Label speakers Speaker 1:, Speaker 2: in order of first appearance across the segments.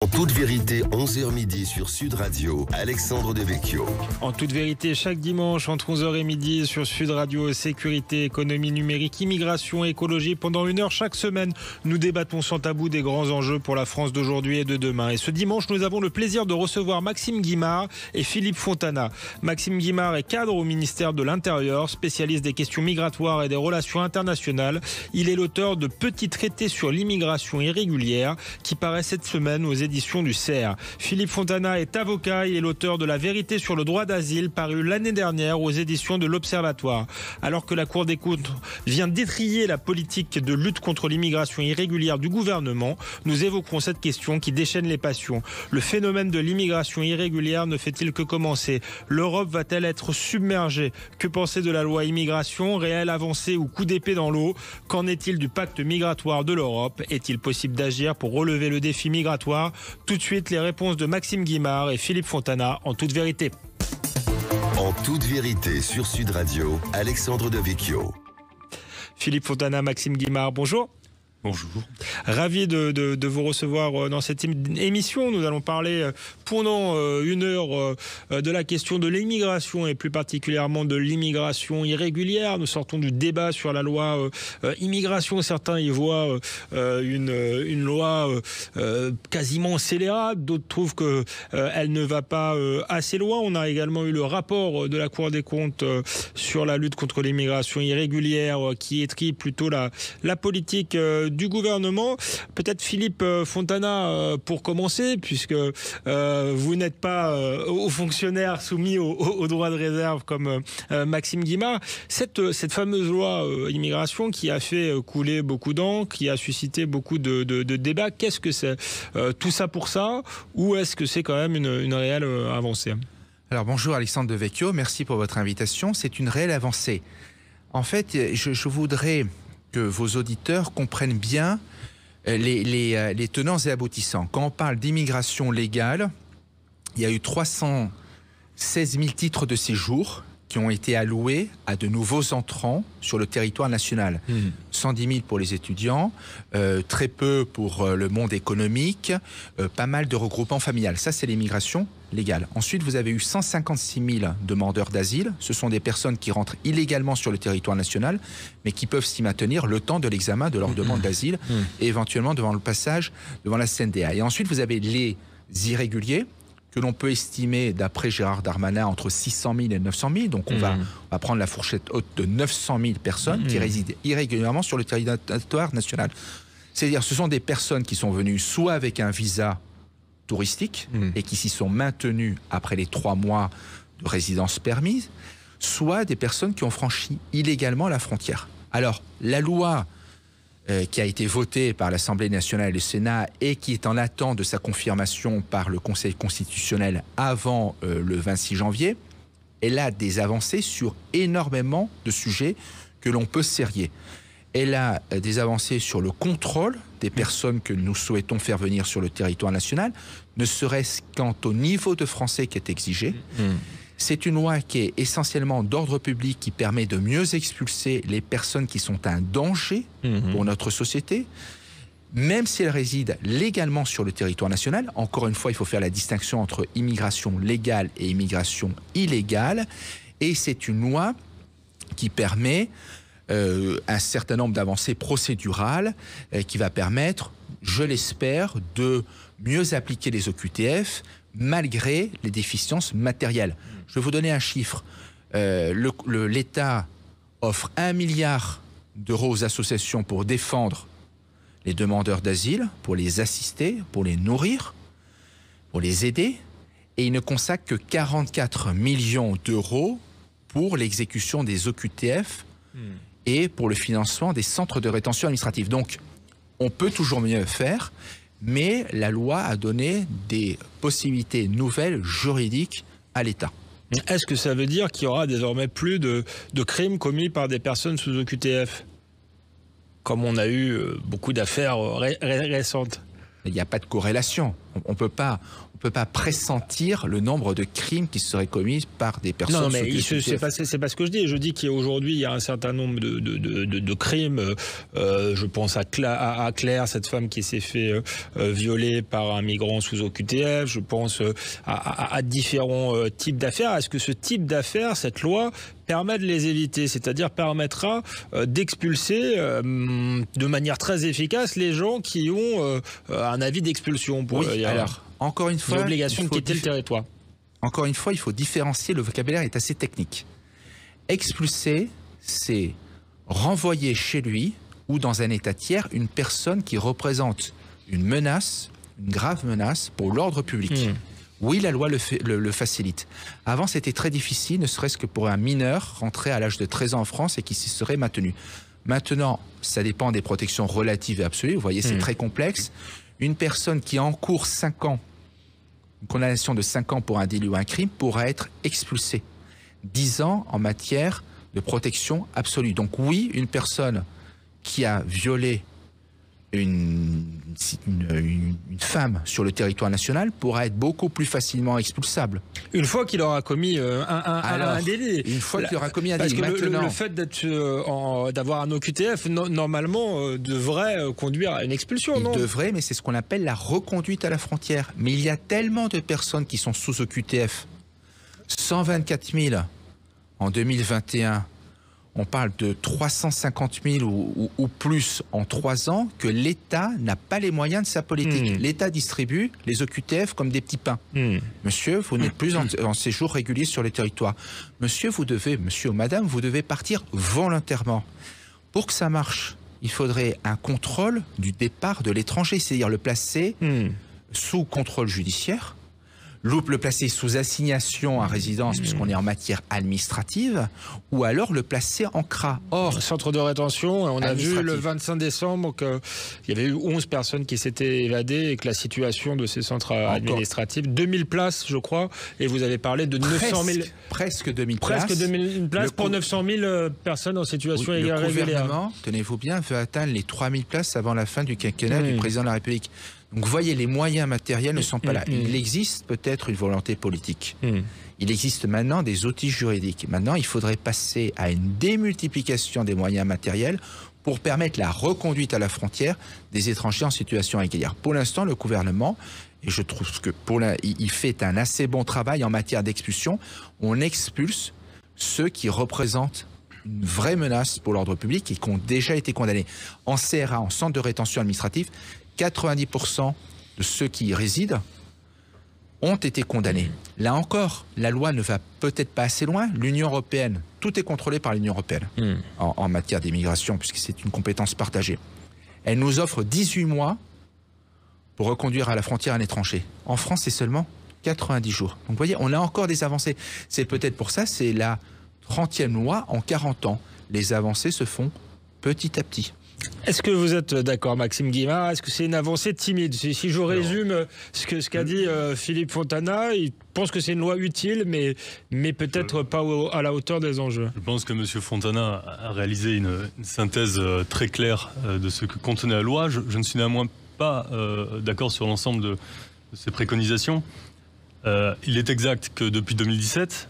Speaker 1: En toute vérité, 11h midi sur Sud Radio, Alexandre Devecchio.
Speaker 2: En toute vérité, chaque dimanche entre 11h et midi sur Sud Radio, sécurité, économie numérique, immigration, écologie. Pendant 1 heure chaque semaine, nous débattons sans tabou des grands enjeux pour la France d'aujourd'hui et de demain. Et ce dimanche, nous avons le plaisir de recevoir Maxime Guimard et Philippe Fontana. Maxime Guimard est cadre au ministère de l'Intérieur, spécialiste des questions migratoires et des relations internationales. Il est l'auteur de Petits traités sur l'immigration irrégulière qui paraît cette semaine aux éditions du CER. Philippe Fontana est avocat, il est l'auteur de La vérité sur le droit d'asile, paru l'année dernière aux éditions de l'Observatoire. Alors que la Cour des comptes vient d'étrier la politique de lutte contre l'immigration irrégulière du gouvernement, nous évoquerons cette question qui déchaîne les passions. Le phénomène de l'immigration irrégulière ne fait-il que commencer? L'Europe va-t-elle être submergée? Que penser de la loi immigration? Réelle avancée ou coup d'épée dans l'eau? Qu'en est-il du pacte migratoire de l'Europe? Est-il possible d'agir pour relever le défi migratoire? Tout de suite, les réponses de Maxime Guimard et Philippe Fontana en toute vérité.
Speaker 1: En toute vérité sur Sud Radio, Alexandre Devecchio.
Speaker 2: Philippe Fontana, Maxime Guimard, bonjour.
Speaker 3: Bonjour.
Speaker 2: Ravi de vous recevoir dans cette émission. Nous allons parler pendant 1 heure de la question de l'immigration et plus particulièrement de l'immigration irrégulière. Nous sortons du débat sur la loi immigration. Certains y voient une loi quasiment scélérate. D'autres trouvent qu'elle ne va pas assez loin. On a également eu le rapport de la Cour des comptes sur la lutte contre l'immigration irrégulière qui étrie plutôt la politique du gouvernement. Peut-être Philippe Fontana pour commencer, puisque vous n'êtes pas aux fonctionnaires soumis au droit de réserve comme Maxime Guimard. Cette fameuse loi immigration qui a fait couler beaucoup d'encre, qui a suscité beaucoup de débats, qu'est-ce que c'est? Tout ça pour ça, ou est-ce que c'est quand même une réelle avancée?
Speaker 3: Alors bonjour Alexandre Devecchio, merci pour votre invitation. C'est une réelle avancée. En fait, je voudrais que vos auditeurs comprennent bien les tenants et aboutissants. Quand on parle d'immigration légale, il y a eu 316 000 titres de séjour qui ont été alloués à de nouveaux entrants sur le territoire national. 110 000 pour les étudiants, très peu pour le monde économique, pas mal de regroupements familiales. Ça, c'est l'immigration légale. Ensuite, vous avez eu 156 000 demandeurs d'asile. Ce sont des personnes qui rentrent illégalement sur le territoire national, mais qui peuvent s'y maintenir le temps de l'examen de leur demande d'asile et éventuellement devant le passage devant la CNDA. Et ensuite, vous avez les irréguliers, que l'on peut estimer, d'après Gérard Darmanin, entre 600 000 et 900 000. Donc on va prendre la fourchette haute de 900 000 personnes qui résident irrégulièrement sur le territoire national. C'est-à-dire ce sont des personnes qui sont venues soit avec un visa touristique et qui s'y sont maintenues après les 3 mois de résidence permise, soit des personnes qui ont franchi illégalement la frontière. Alors, la loi qui a été votée par l'Assemblée nationale et le Sénat et qui est en attente de sa confirmation par le Conseil constitutionnel avant le 26 janvier, elle a des avancées sur énormément de sujets que l'on peut serrer. Elle a des avancées sur le contrôle des personnes que nous souhaitons faire venir sur le territoire national, ne serait-ce quant au niveau de français qui est exigé. C'est une loi qui est essentiellement d'ordre public, qui permet de mieux expulser les personnes qui sont un danger pour notre société, même si elles résident légalement sur le territoire national. Encore une fois, il faut faire la distinction entre immigration légale et immigration illégale. Et c'est une loi qui permet un certain nombre d'avancées procédurales qui va permettre, je l'espère, de mieux appliquer les OQTF malgré les déficiences matérielles. Je vais vous donner un chiffre. L'État offre 1 milliard d'euros aux associations pour défendre les demandeurs d'asile, pour les assister, pour les nourrir, pour les aider, et il ne consacre que 44 millions d'euros pour l'exécution des OQTF et pour le financement des centres de rétention administrative. Donc, on peut toujours mieux faire, mais la loi a donné des possibilités nouvelles juridiques à l'État.
Speaker 2: Est-ce que ça veut dire qu'il y aura désormais plus de crimes commis par des personnes sous OQTF, comme on a eu beaucoup d'affaires récentes?
Speaker 3: Il n'y a pas de corrélation. On peut pas pressentir le nombre de crimes qui seraient commis par des personnes.
Speaker 2: Non, mais c'est pas ce que je dis. Je dis qu'aujourd'hui, il y a un certain nombre de crimes. Je pense à Claire, cette femme qui s'est fait violer par un migrant sous OQTF. Je pense à différents types d'affaires. Est-ce que ce type d'affaires, cette loi, permet de les éviter, c'est-à-dire permettra d'expulser de manière très efficace les gens qui ont un avis d'expulsion.
Speaker 3: Oui, alors, encore une fois,
Speaker 2: l'obligation de quitter le territoire.
Speaker 3: Encore une fois, il faut différencier, le vocabulaire est assez technique. Expulser, c'est renvoyer chez lui ou dans un état tiers une personne qui représente une menace, une grave menace pour l'ordre public. Oui, la loi le facilite. Avant, c'était très difficile, ne serait-ce que pour un mineur rentré à l'âge de 13 ans en France et qui s'y serait maintenu. Maintenant, ça dépend des protections relatives et absolues. Vous voyez, c'est très complexe. Une personne qui encourt 5 ans, une condamnation de 5 ans pour un délit ou un crime, pourra être expulsée. 10 ans en matière de protection absolue. Donc oui, une personne qui a violé une femme sur le territoire national pourra être beaucoup plus facilement expulsable.
Speaker 2: Une fois qu'il aura commis un délit.
Speaker 3: Une fois qu'il aura commis un délit.
Speaker 2: Parce que le fait d'avoir un OQTF, normalement, devrait conduire à une expulsion, non ?
Speaker 3: Il devrait, mais c'est ce qu'on appelle la reconduite à la frontière. Mais il y a tellement de personnes qui sont sous OQTF. 124 000 en 2021. On parle de 350 000 ou plus en 3 ans, que l'État n'a pas les moyens de sa politique. L'État distribue les OQTF comme des petits pains. Monsieur, vous n'êtes plus en séjour régulier sur le territoire. Monsieur ou madame, vous devez partir volontairement. Pour que ça marche, il faudrait un contrôle du départ de l'étranger, c'est-à-dire le placer sous contrôle judiciaire, le placer sous assignation à résidence, puisqu'on est en matière administrative, ou alors le placer en CRA. Or,
Speaker 2: centre de rétention, on a vu le 25 décembre qu'il y avait eu 11 personnes qui s'étaient évadées et que la situation de ces centres administratifs, 2000 places, je crois, et vous avez parlé de 900 000...
Speaker 3: Presque 2000 places.
Speaker 2: Presque 2000 places pour 900 000 personnes en situation irrégulière.
Speaker 3: Le gouvernement, tenez-vous bien, veut atteindre les 3000 places avant la fin du quinquennat du président de la République. Donc vous voyez, les moyens matériels ne sont pas là. Il existe peut-être une volonté politique. Il existe maintenant des outils juridiques. Maintenant, il faudrait passer à une démultiplication des moyens matériels pour permettre la reconduite à la frontière des étrangers en situation irrégulière. Pour l'instant, le gouvernement, et je trouve que il fait un assez bon travail en matière d'expulsion, on expulse ceux qui représentent une vraie menace pour l'ordre public et qui ont déjà été condamnés. En CRA, en centre de rétention administrative, 90% de ceux qui y résident ont été condamnés. Là encore, la loi ne va peut-être pas assez loin. L'Union européenne, tout est contrôlé par l'Union européenne en matière d'immigration, puisque c'est une compétence partagée. Elle nous offre 18 mois pour reconduire à la frontière un étranger. En France, c'est seulement 90 jours. Donc vous voyez, on a encore des avancées. C'est peut-être pour ça, c'est la 30e loi en 40 ans. Les avancées se font petit à petit.
Speaker 2: Est-ce que vous êtes d'accord, Maxime Guimard? Est-ce que c'est une avancée timide? Si je résume ce qu'a dit Philippe Fontana, il pense que c'est une loi utile, mais peut-être pas à la hauteur des enjeux.
Speaker 4: Je pense que M. Fontana a réalisé une synthèse très claire de ce que contenait la loi. Je ne suis néanmoins pas d'accord sur l'ensemble de ces préconisations. Il est exact que depuis 2017,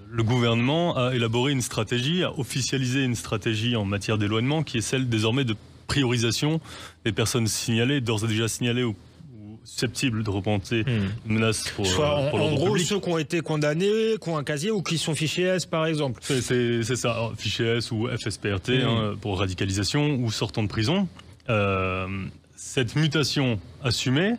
Speaker 4: le gouvernement a élaboré une stratégie, a officialisé une stratégie en matière d'éloignement qui est celle désormais de priorisation des personnes signalées, d'ores et déjà signalées ou susceptibles de représenter une menace pour l'ordre public.
Speaker 2: En gros, ceux qui ont été condamnés, qui ont un casier ou qui sont fichés S par exemple.
Speaker 4: C'est ça, alors, fichier S ou FSPRT pour radicalisation ou sortant de prison. Cette mutation assumée,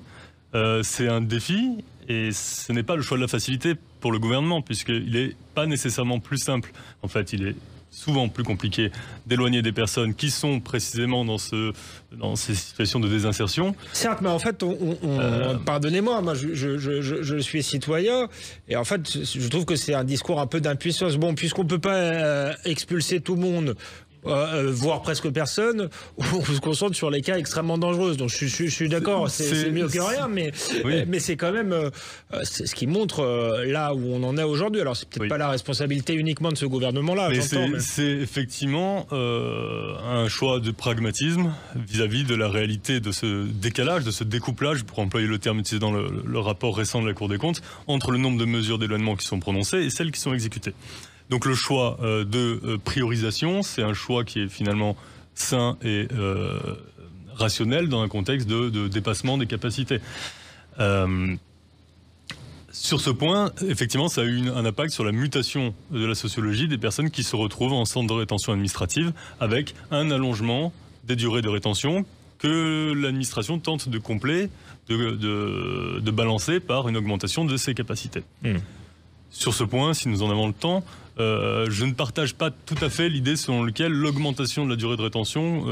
Speaker 4: c'est un défi. Et ce n'est pas le choix de la facilité pour le gouvernement, puisqu'il n'est pas nécessairement plus simple. En fait, il est souvent plus compliqué d'éloigner des personnes qui sont précisément dans ces situations de désinsertion.
Speaker 2: Certes, mais en fait, pardonnez-moi, moi je suis citoyen, et en fait, je trouve que c'est un discours un peu d'impuissance. Bon, puisqu'on ne peut pas expulser tout le monde, voire presque personne, on se concentre sur les cas extrêmement dangereux. Donc je suis d'accord, c'est mieux que rien, mais c'est quand même c'est ce qui montre là où on en est aujourd'hui. Alors c'est peut-être pas la responsabilité uniquement de ce gouvernement-là.
Speaker 4: C'est effectivement un choix de pragmatisme vis-à-vis de la réalité de ce décalage, de ce découplage, pour employer le terme utilisé dans le rapport récent de la Cour des comptes, entre le nombre de mesures d'éloignement qui sont prononcées et celles qui sont exécutées. Donc le choix de priorisation, c'est un choix qui est finalement sain et rationnel dans un contexte de dépassement des capacités. Sur ce point, effectivement, ça a eu un impact sur la mutation de la sociologie des personnes qui se retrouvent en centre de rétention administrative avec un allongement des durées de rétention que l'administration tente de combler, de balancer par une augmentation de ses capacités. Sur ce point, si nous en avons le temps, je ne partage pas tout à fait l'idée selon laquelle l'augmentation de la durée de rétention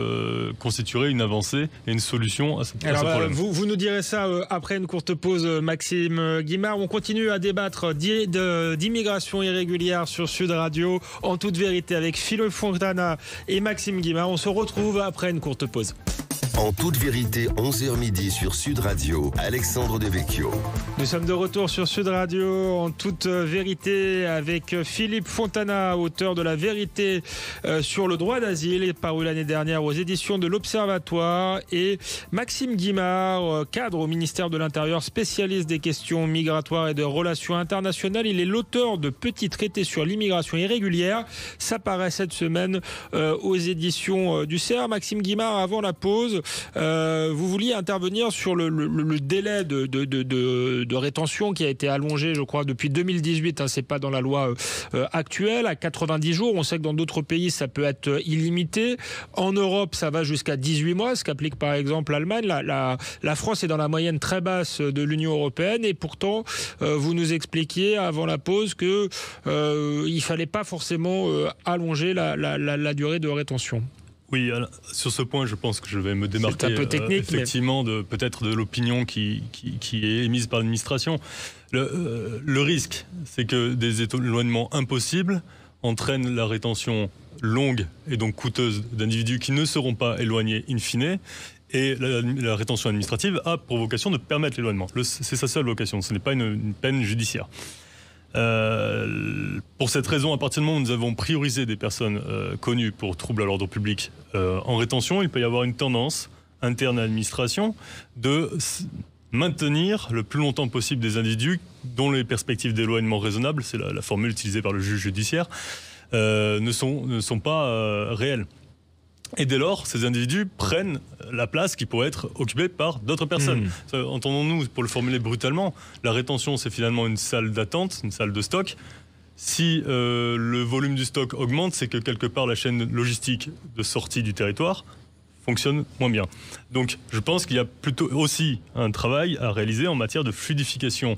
Speaker 4: constituerait une avancée et une solution à ce problème.
Speaker 2: Vous nous direz ça après une courte pause, Maxime Guimard. On continue à débattre d'immigration irrégulière sur Sud Radio, en toute vérité, avec Philippe Fontana et Maxime Guimard. On se retrouve après une courte pause.
Speaker 1: En toute vérité, 11h midi sur Sud Radio, Alexandre Devecchio.
Speaker 2: Nous sommes de retour sur Sud Radio, en toute vérité, avec Philippe Fontana, auteur de La vérité sur le droit d'asile, paru l'année dernière aux éditions de l'Observatoire, et Maxime Guimard, cadre au ministère de l'Intérieur, spécialiste des questions migratoires et de relations internationales. Il est l'auteur de Petits traités sur l'immigration irrégulière. Ça paraît cette semaine aux éditions du CERF. Maxime Guimard, avant la pause, vous vouliez intervenir sur le délai de rétention qui a été allongé, je crois, depuis 2018. C'est pas dans la loi actuelle, à 90 jours. On sait que dans d'autres pays, ça peut être illimité. En Europe, ça va jusqu'à 18 mois, ce qu'applique par exemple l'Allemagne. La France est dans la moyenne très basse de l'Union européenne, et pourtant, vous nous expliquiez avant la pause que il fallait pas forcément allonger la durée de rétention.
Speaker 4: Oui, alors, sur ce point, je pense que je vais me démarquer
Speaker 2: un peu technique,
Speaker 4: effectivement peut-être de l'opinion qui est émise par l'administration. Le risque, c'est que des éloignements impossibles entraînent la rétention longue et donc coûteuse d'individus qui ne seront pas éloignés in fine. Et la rétention administrative a pour vocation de permettre l'éloignement. C'est sa seule vocation, ce n'est pas une peine judiciaire. Pour cette raison, à partir du moment où nous avons priorisé des personnes connues pour troubles à l'ordre public en rétention, il peut y avoir une tendance interne à l'administration de maintenir le plus longtemps possible des individus dont les perspectives d'éloignement raisonnables, c'est la formule utilisée par le juge judiciaire, ne sont pas réelles. Et dès lors, ces individus prennent la place qui pourrait être occupée par d'autres personnes. Entendons-nous, pour le formuler brutalement, la rétention, c'est finalement une salle d'attente, une salle de stock. Si le volume du stock augmente, c'est que quelque part la chaîne logistique de sortie du territoire fonctionne moins bien. Donc je pense qu'il y a plutôt aussi un travail à réaliser en matière de fluidification,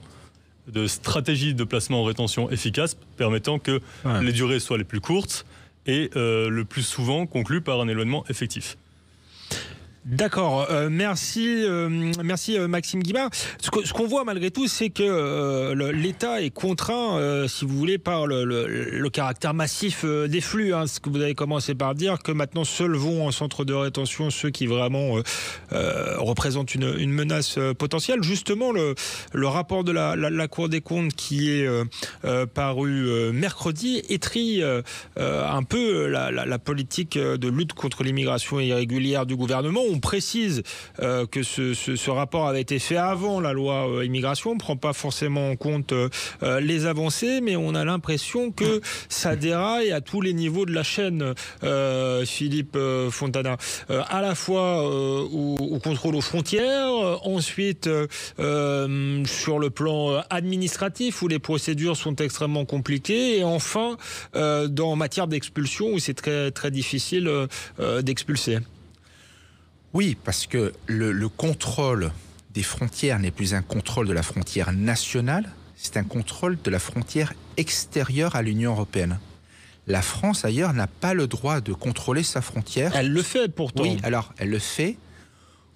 Speaker 4: de stratégie de placement en rétention efficace, permettant que les durées soient les plus courtes et le plus souvent conclu par un éloignement effectif.
Speaker 2: D'accord, merci Maxime Guimard. Ce qu'on voit malgré tout, c'est que l'État est contraint, si vous voulez, par le caractère massif des flux. Ce que vous avez commencé par dire, que maintenant seuls vont en centre de rétention ceux qui vraiment représentent une menace potentielle. Justement, le rapport de la Cour des comptes qui est paru mercredi étrille un peu la politique de lutte contre l'immigration irrégulière du gouvernement. On précise que ce rapport avait été fait avant la loi immigration. On ne prend pas forcément en compte les avancées, mais on a l'impression que ça déraille à tous les niveaux de la chaîne, Philippe Fontana. À la fois au contrôle aux frontières, ensuite sur le plan administratif où les procédures sont extrêmement compliquées, et enfin en matière d'expulsion où c'est très, très difficile d'expulser.
Speaker 3: Oui, parce que le contrôle des frontières n'est plus un contrôle de la frontière nationale, c'est un contrôle de la frontière extérieure à l'Union européenne. La France, ailleurs, n'a pas le droit de contrôler sa frontière.
Speaker 2: Elle le fait pourtant.
Speaker 3: Oui, alors elle le fait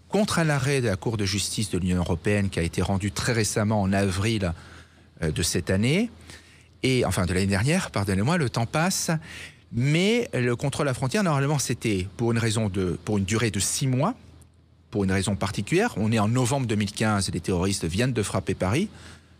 Speaker 3: contre un arrêt de la Cour de justice de l'Union européenne qui a été rendu très récemment en avril de cette année, et enfin de l'année dernière, pardonnez-moi, le temps passe. Mais le contrôle à la frontière, normalement, c'était pour une durée de 6 mois, pour une raison particulière. On est en novembre 2015, les terroristes viennent de frapper Paris.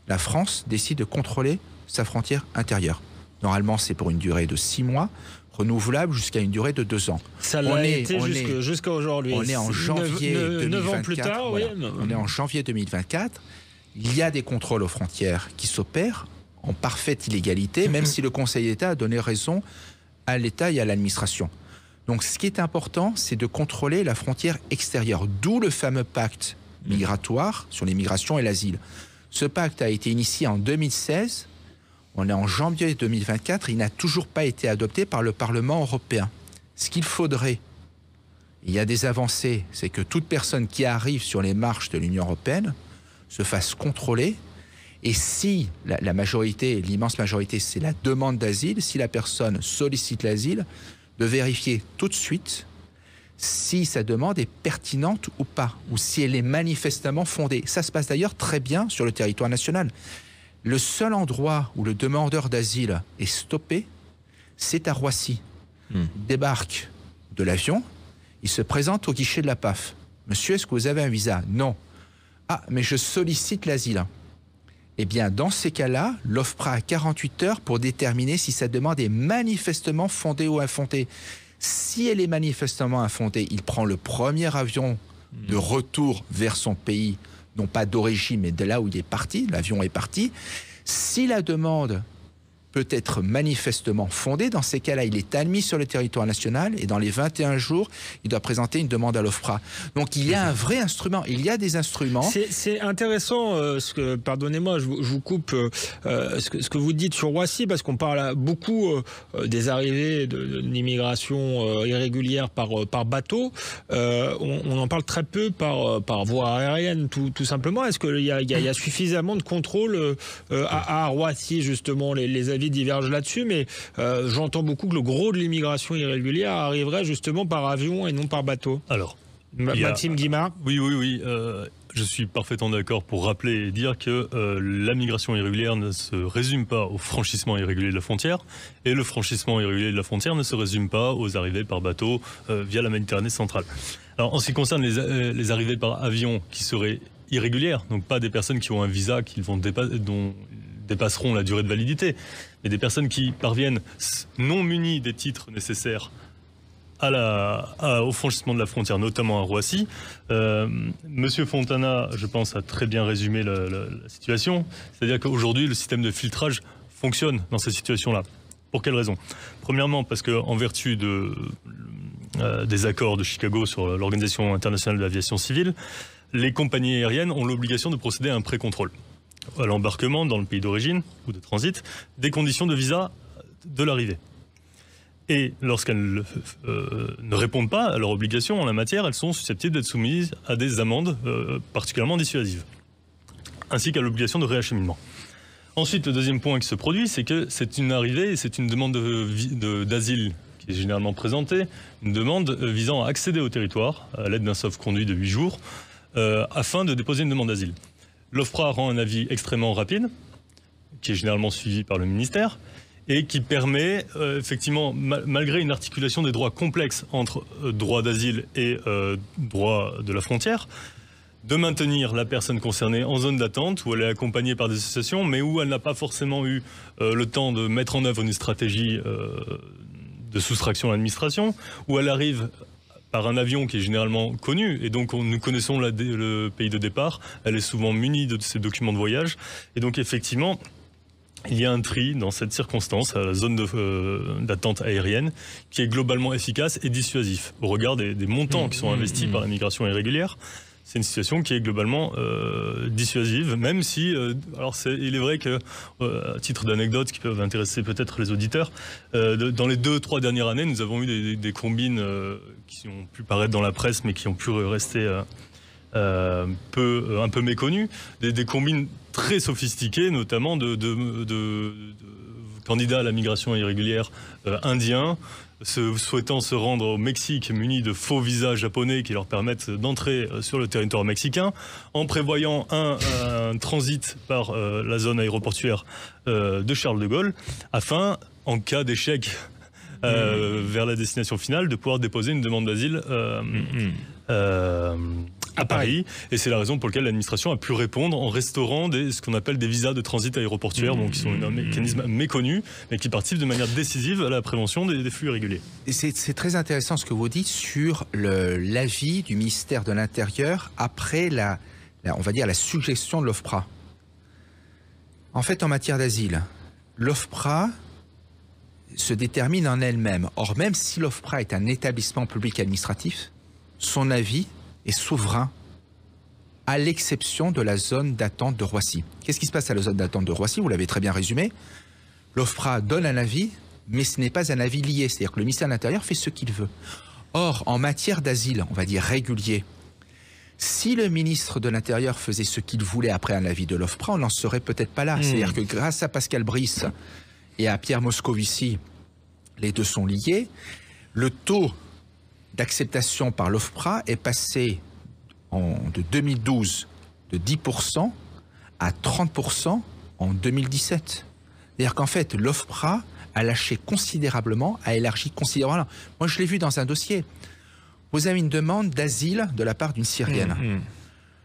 Speaker 3: La France décide de contrôler sa frontière intérieure. Normalement, c'est pour une durée de 6 mois, renouvelable jusqu'à une durée de 2 ans.
Speaker 2: Ça l'a été jusqu'à aujourd'hui.
Speaker 3: On est en janvier 2024.
Speaker 2: 9 ans plus tard,
Speaker 3: voilà.
Speaker 2: oui.
Speaker 3: On est en janvier 2024. Il y a des contrôles aux frontières qui s'opèrent en parfaite illégalité, même si le Conseil d'État a donné raison à l'État et à l'administration. Donc ce qui est important, c'est de contrôler la frontière extérieure, d'où le fameux pacte migratoire sur l'immigration et l'asile. Ce pacte a été initié en 2016, on est en janvier 2024, il n'a toujours pas été adopté par le Parlement européen. Ce qu'il faudrait, il y a des avancées, c'est que toute personne qui arrive sur les marches de l'Union européenne se fasse contrôler. Et si la majorité, l'immense majorité, c'est la demande d'asile, si la personne sollicite l'asile, de vérifier tout de suite si sa demande est pertinente ou pas, ou si elle est manifestement fondée. Ça se passe d'ailleurs très bien sur le territoire national. Le seul endroit où le demandeur d'asile est stoppé, c'est à Roissy. Il débarque de l'avion, il se présente au guichet de la PAF. « Monsieur, est-ce que vous avez un visa ?» « Non. »« Ah, mais je sollicite l'asile. » Eh bien, dans ces cas-là, l'OFPRA a 48 heures pour déterminer si sa demande est manifestement fondée ou infondée. Si elle est manifestement infondée, il prend le premier avion de retour vers son pays, non pas d'origine, mais de là où il est parti, l'avion est parti. Si la demande peut être manifestement fondée, dans ces cas-là, il est admis sur le territoire national et dans les 21 jours, il doit présenter une demande à l'OFPRA. Donc il y a un vrai instrument, il y a des instruments.
Speaker 2: C'est intéressant, pardonnez-moi, je vous coupe, ce que vous dites sur Roissy, parce qu'on parle beaucoup des arrivées de l'immigration irrégulière par bateau. On en parle très peu par voie aérienne, tout simplement. Est-ce qu'il y a suffisamment de contrôle à Roissy, justement, les avis divergent là-dessus, mais j'entends beaucoup que le gros de l'immigration irrégulière arriverait justement par avion et non par bateau.
Speaker 4: Alors,
Speaker 2: Maxime Guimard.
Speaker 4: Oui. Je suis parfaitement d'accord pour rappeler et dire que la migration irrégulière ne se résume pas au franchissement irrégulier de la frontière, et le franchissement irrégulier de la frontière ne se résume pas aux arrivées par bateau via la Méditerranée centrale. Alors, en ce qui concerne les arrivées par avion qui seraient irrégulières, donc pas des personnes qui ont un visa dont dépasseront la durée de validité, mais des personnes qui parviennent non munies des titres nécessaires au franchissement de la frontière, notamment à Roissy. Monsieur Fontana, je pense, a très bien résumé la situation. C'est-à-dire qu'aujourd'hui, le système de filtrage fonctionne dans cette situation-là. Pour quelles raisons ? Premièrement, parce qu'en vertu des accords de Chicago sur l'Organisation internationale de l'aviation civile, les compagnies aériennes ont l'obligation de procéder à un pré-contrôle à l'embarquement dans le pays d'origine ou de transit des conditions de visa de l'arrivée. Et lorsqu'elles ne répondent pas à leurs obligations en la matière, elles sont susceptibles d'être soumises à des amendes particulièrement dissuasives, ainsi qu'à l'obligation de réacheminement. Ensuite, le deuxième point qui se produit, c'est que c'est une arrivée, c'est une demande d'asile qui est généralement présentée, une demande visant à accéder au territoire à l'aide d'un sauf-conduit de 8 jours, afin de déposer une demande d'asile. L'OFPRA rend un avis extrêmement rapide, qui est généralement suivi par le ministère, et qui permet, effectivement, malgré une articulation des droits complexes entre droit d'asile et droit de la frontière, de maintenir la personne concernée en zone d'attente, où elle est accompagnée par des associations, mais où elle n'a pas forcément eu le temps de mettre en œuvre une stratégie de soustraction à l'administration, où elle arrive par un avion qui est généralement connu, et donc nous connaissons le pays de départ, elle est souvent munie de ses documents de voyage, et donc effectivement, il y a un tri dans cette circonstance, à la zone d'attente aérienne, qui est globalement efficace et dissuasif. Au regard des montants qui sont investis par la migration irrégulière, c'est une situation qui est globalement dissuasive, même si, il est vrai que, à titre d'anecdote, qui peuvent intéresser peut-être les auditeurs, dans les 2-3 dernières années, nous avons eu des combines qui ont pu paraître dans la presse, mais qui ont pu rester un peu méconnues, des combines très sophistiquées, notamment de candidats à la migration irrégulière indiens, souhaitant se rendre au Mexique munis de faux visas japonais qui leur permettent d'entrer sur le territoire mexicain, en prévoyant un transit par la zone aéroportuaire de Charles de Gaulle, afin, en cas d'échec vers la destination finale, de pouvoir déposer une demande d'asile à Paris. Et c'est la raison pour laquelle l'administration a pu répondre en restaurant ce qu'on appelle des visas de transit aéroportuaire, donc qui sont un mécanisme méconnu, mais qui participent de manière décisive à la prévention des flux irréguliers.
Speaker 3: C'est très intéressant ce que vous dites sur l'avis du ministère de l'Intérieur après on va dire la suggestion de l'OFPRA. En fait, en matière d'asile, l'OFPRA se détermine en elle-même. Or, même si l'OFPRA est un établissement public administratif, son avis est souverain, à l'exception de la zone d'attente de Roissy. Qu'est-ce qui se passe à la zone d'attente de Roissy? Vous l'avez très bien résumé. L'OFPRA donne un avis, mais ce n'est pas un avis lié. C'est-à-dire que le ministère de l'Intérieur fait ce qu'il veut. Or, en matière d'asile, on va dire régulier, si le ministre de l'Intérieur faisait ce qu'il voulait après un avis de l'OFPRA, on n'en serait peut-être pas là. C'est-à-dire que grâce à Pascal Brice et à Pierre Moscovici, les deux sont liés, le taux d'acceptation par l'OFPRA est passé de 2012 de 10% à 30% en 2017. C'est-à-dire qu'en fait, l'OFPRA a lâché considérablement, a élargi considérablement. Moi, je l'ai vu dans un dossier. Vous avez une demande d'asile de la part d'une Syrienne.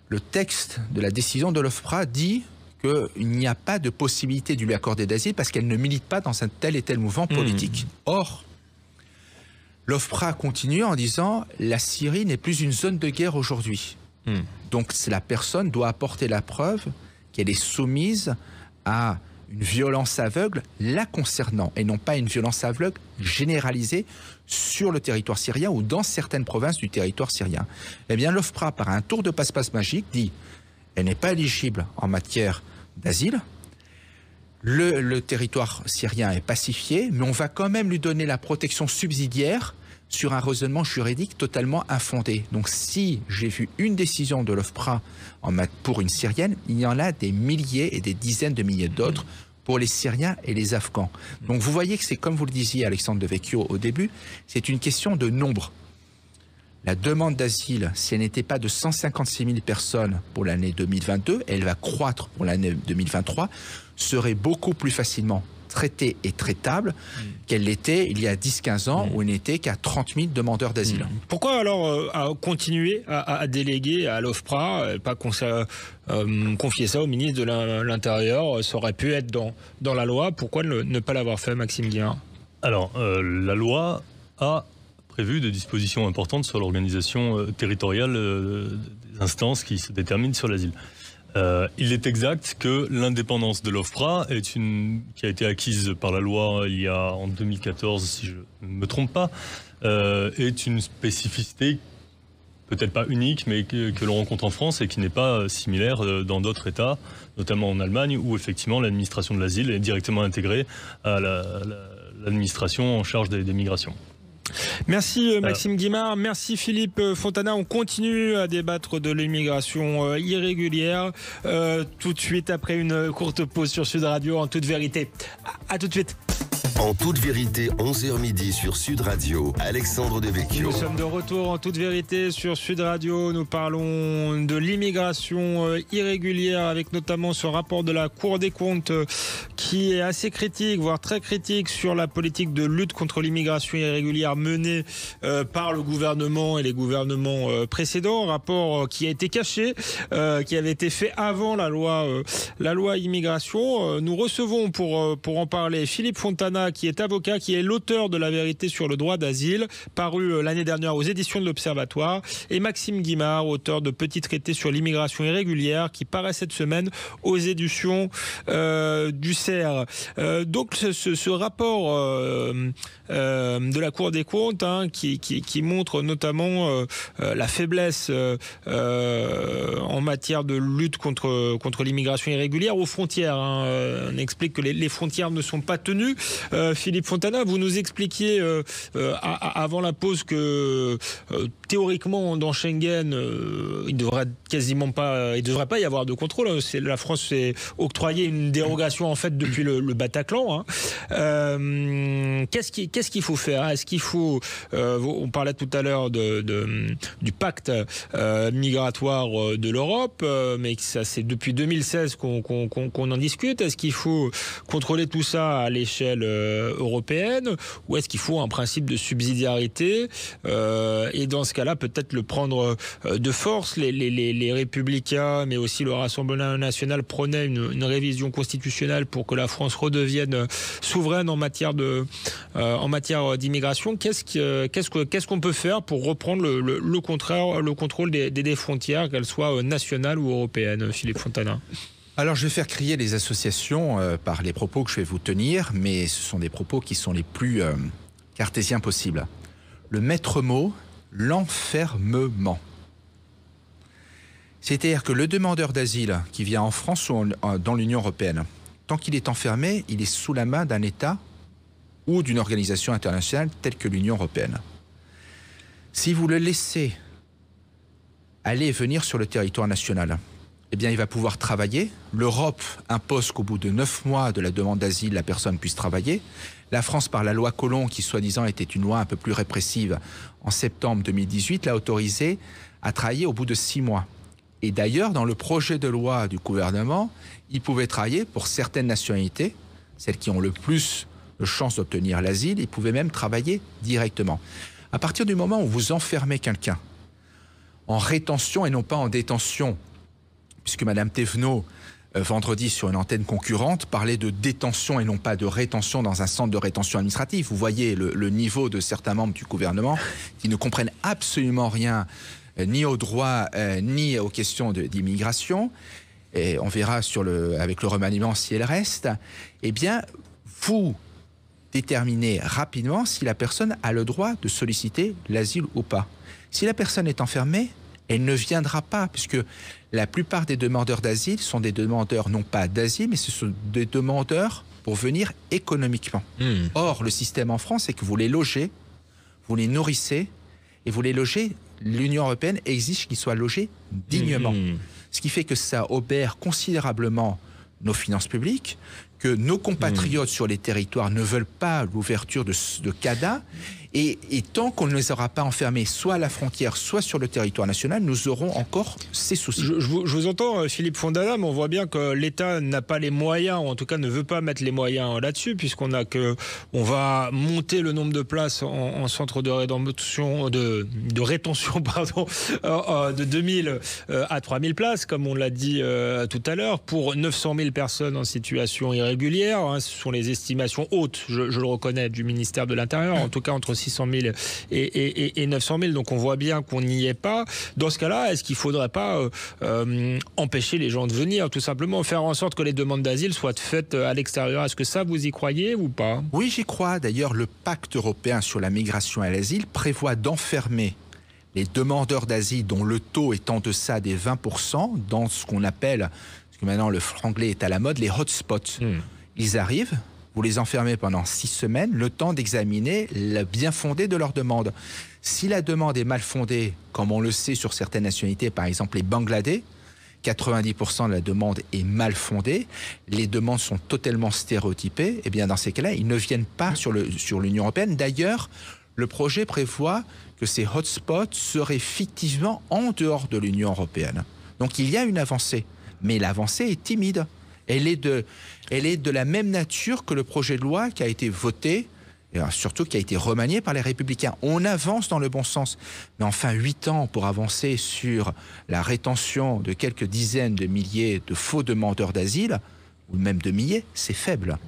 Speaker 3: Le texte de la décision de l'OFPRA dit qu'il n'y a pas de possibilité de lui accorder d'asile parce qu'elle ne milite pas dans un tel et tel mouvement politique. Or, l'OFPRA continue en disant « la Syrie n'est plus une zone de guerre aujourd'hui ». Donc la personne doit apporter la preuve qu'elle est soumise à une violence aveugle la concernant et non pas une violence aveugle généralisée sur le territoire syrien ou dans certaines provinces du territoire syrien. Eh bien l'OFPRA, par un tour de passe-passe magique, dit « elle n'est pas éligible en matière d'asile ». Le territoire syrien est pacifié, mais on va quand même lui donner la protection subsidiaire sur un raisonnement juridique totalement infondé. Donc si j'ai vu une décision de l'OFPRA pour une Syrienne, il y en a des milliers et des dizaines de milliers d'autres pour les Syriens et les Afghans. Donc vous voyez que c'est comme vous le disiez, Alexandre Devecchio, au début, c'est une question de nombre. La demande d'asile, si elle n'était pas de 156 000 personnes pour l'année 2022, elle va croître pour l'année 2023, serait beaucoup plus facilement traitée et traitable qu'elle l'était il y a 10-15 ans où il n'était qu'à 30 000 demandeurs d'asile.
Speaker 2: Pourquoi alors continuer à déléguer à l'OFPRA, pas confier ça au ministre de l'Intérieur? Ça aurait pu être dans la loi. Pourquoi ne pas l'avoir fait, Maxime Guérin?
Speaker 4: Alors, la loi a prévu des dispositions importantes sur l'organisation territoriale des instances qui se déterminent sur l'asile. Il est exact que l'indépendance de l'OFPRA qui a été acquise par la loi en 2014, si je ne me trompe pas, est une spécificité peut-être pas unique, mais que l'on rencontre en France et qui n'est pas similaire dans d'autres États, notamment en Allemagne, où effectivement l'administration de l'asile est directement intégrée à l'administration en charge des migrations.
Speaker 2: Merci Maxime Guimard, merci Philippe Fontana. On continue à débattre de l'immigration irrégulière tout de suite après une courte pause sur Sud Radio. En toute vérité, à tout de suite.
Speaker 1: En toute vérité, 11h midi sur Sud Radio, Alexandre Devecchio.
Speaker 2: Nous sommes de retour en toute vérité sur Sud Radio. Nous parlons de l'immigration irrégulière avec notamment ce rapport de la Cour des comptes qui est assez critique, voire très critique sur la politique de lutte contre l'immigration irrégulière menée par le gouvernement et les gouvernements précédents. Rapport qui a été caché, qui avait été fait avant la loi immigration. Nous recevons pour en parler Philippe Fontana, qui est avocat, qui est l'auteur de La vérité sur le droit d'asile, paru l'année dernière aux éditions de l'Observatoire, et Maxime Guimard, auteur de Petit traité sur l'immigration irrégulière, qui paraît cette semaine aux éditions du CERF. Donc ce rapport de la Cour des comptes qui montre notamment la faiblesse en matière de lutte contre l'immigration irrégulière aux frontières. On explique que les frontières ne sont pas tenues. Philippe Fontana, vous nous expliquiez avant la pause que théoriquement dans Schengen, il ne devrait pas y avoir de contrôle. La France s'est octroyé une dérogation en fait depuis le Bataclan. Qu'est-ce qu'il faut faire? Est-ce qu'il faut on parlait tout à l'heure du pacte migratoire de l'Europe, mais ça c'est depuis 2016 qu'on en discute. Est-ce qu'il faut contrôler tout ça à l'échelle européenne, ou est-ce qu'il faut un principe de subsidiarité et dans ce cas-là, peut-être le prendre de force. Les Républicains, mais aussi le Rassemblement national prônaient une révision constitutionnelle pour que la France redevienne souveraine en matière d'immigration. Qu'est-ce qu'on peut faire pour reprendre le contrôle des frontières, qu'elles soient nationales ou européennes, Philippe Fontana?
Speaker 3: Alors, je vais faire crier les associations par les propos que je vais vous tenir, mais ce sont des propos qui sont les plus cartésiens possibles. Le maître mot, l'enfermement. C'est-à-dire que le demandeur d'asile qui vient en France ou dans l'Union européenne, tant qu'il est enfermé, il est sous la main d'un État ou d'une organisation internationale telle que l'Union européenne. Si vous le laissez aller et venir sur le territoire national, eh bien, il va pouvoir travailler. L'Europe impose qu'au bout de 9 mois de la demande d'asile, la personne puisse travailler. La France, par la loi Collomb, qui soi-disant était une loi un peu plus répressive, en septembre 2018, l'a autorisé à travailler au bout de 6 mois. Et d'ailleurs, dans le projet de loi du gouvernement, il pouvait travailler pour certaines nationalités, celles qui ont le plus de chances d'obtenir l'asile, il pouvait même travailler directement. À partir du moment où vous enfermez quelqu'un en rétention et non pas en détention, puisque Mme Thévenot, vendredi sur une antenne concurrente, parlait de détention et non pas de rétention dans un centre de rétention administrative. Vous voyez le niveau de certains membres du gouvernement qui ne comprennent absolument rien, ni au droit, ni aux questions d'immigration. Et on verra avec le remaniement si elle reste. Eh bien, vous déterminez rapidement si la personne a le droit de solliciter l'asile ou pas. Si la personne est enfermée, elle ne viendra pas, puisque la plupart des demandeurs d'asile sont des demandeurs non pas d'asile, mais ce sont des demandeurs pour venir économiquement. Or, le système en France, c'est que vous les logez, vous les nourrissez, et vous les logez, l'Union européenne exige qu'ils soient logés dignement. Ce qui fait que ça obère considérablement nos finances publiques, que nos compatriotes sur les territoires ne veulent pas l'ouverture de CADA, et tant qu'on ne les aura pas enfermés soit à la frontière, soit sur le territoire national, nous aurons encore ces soucis.
Speaker 2: Je vous entends, Philippe Fontana, mais on voit bien que l'État n'a pas les moyens, ou en tout cas ne veut pas mettre les moyens là-dessus, puisqu'on va monter le nombre de places en centre de rétention, de 2000 à 3000 places, comme on l'a dit tout à l'heure, pour 900 000 personnes en situation irrégulière. Hein, ce sont les estimations hautes, je le reconnais, du ministère de l'Intérieur, en tout cas entre 600 000 et 900 000. Donc on voit bien qu'on n'y est pas. Dans ce cas-là, est-ce qu'il ne faudrait pas empêcher les gens de venir, tout simplement faire en sorte que les demandes d'asile soient faites à l'extérieur? Est-ce que ça, vous y croyez ou pas?
Speaker 3: Oui, j'y crois. D'ailleurs, le pacte européen sur la migration et l'asile prévoit d'enfermer les demandeurs d'asile dont le taux est en deçà des 20% dans ce qu'on appelle, parce que maintenant le franglais est à la mode, les hotspots. Ils arrivent, vous les enfermez pendant 6 semaines, le temps d'examiner le bien fondé de leur demande. Si la demande est mal fondée, comme on le sait sur certaines nationalités, par exemple les Bangladais, 90% de la demande est mal fondée, les demandes sont totalement stéréotypées, et bien dans ces cas-là, ils ne viennent pas sur l'Union européenne. D'ailleurs, le projet prévoit que ces hotspots seraient fictivement en dehors de l'Union européenne. Donc il y a une avancée, mais l'avancée est timide. Elle est de la même nature que le projet de loi qui a été voté, et surtout qui a été remanié par les Républicains. On avance dans le bon sens. Mais enfin, 8 ans pour avancer sur la rétention de quelques dizaines de milliers de faux demandeurs d'asile, ou même de milliers, c'est faible.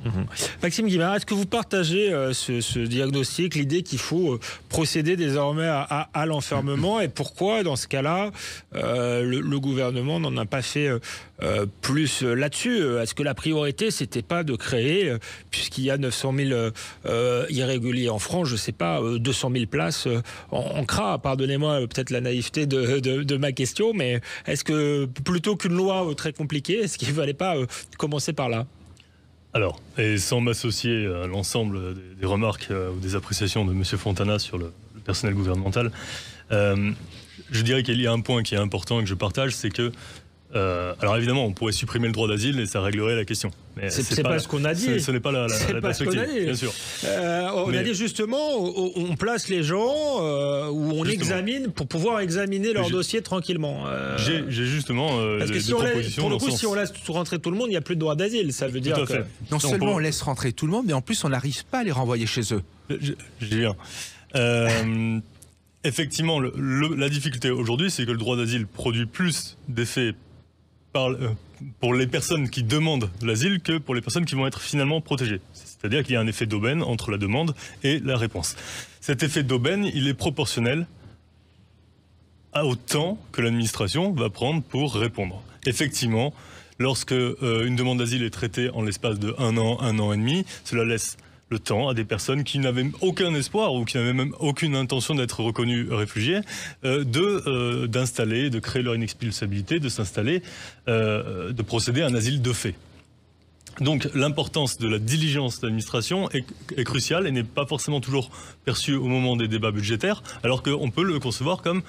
Speaker 2: Maxime Guimard, est-ce que vous partagez ce diagnostic, l'idée qu'il faut procéder désormais à l'enfermement, et pourquoi, dans ce cas-là, le gouvernement n'en a pas fait plus là-dessus? Est-ce que la priorité, c'était pas de créer, puisqu'il y a 900 000 irréguliers en France, je sais pas, 200 000 places en CRA? Pardonnez-moi peut-être la naïveté de ma question, mais est-ce que, plutôt qu'une loi très compliquée, est-ce qu'il ne fallait pas commencer par là?
Speaker 4: Alors, et sans m'associer à l'ensemble des remarques ou des appréciations de M. Fontana sur le personnel gouvernemental, je dirais qu'il y a un point qui est important et que je partage, c'est que Alors évidemment, on pourrait supprimer le droit d'asile et ça réglerait la question. Mais
Speaker 2: c'est pas ce qu'on a dit.
Speaker 4: Ce n'est pas la perspective, bien sûr.
Speaker 2: On a dit justement, on place les gens où on examine pour pouvoir examiner leur dossier tranquillement.
Speaker 4: J'ai justement
Speaker 2: parce que pour le coup, si on laisse rentrer tout le monde, il n'y a plus de droit d'asile. Ça veut dire que
Speaker 3: non seulement on laisse rentrer tout le monde, mais en plus on n'arrive pas à les renvoyer chez eux.
Speaker 4: J'y viens. Effectivement, la difficulté aujourd'hui, c'est que le droit d'asile produit plus d'effets pour les personnes qui demandent l'asile que pour les personnes qui vont être finalement protégées. C'est-à-dire qu'il y a un effet d'aubaine entre la demande et la réponse. Cet effet d'aubaine, il est proportionnel au temps que l'administration va prendre pour répondre. Effectivement, lorsque une demande d'asile est traitée en l'espace de 1 an et demi, cela laisse le temps à des personnes qui n'avaient aucun espoir ou qui n'avaient même aucune intention d'être reconnues réfugiés d'installer, de créer leur inexpulsabilité, de s'installer, de procéder à un asile de fait. Donc l'importance de la diligence de l'administration est cruciale et n'est pas forcément toujours perçue au moment des débats budgétaires, alors qu'on peut le concevoir comme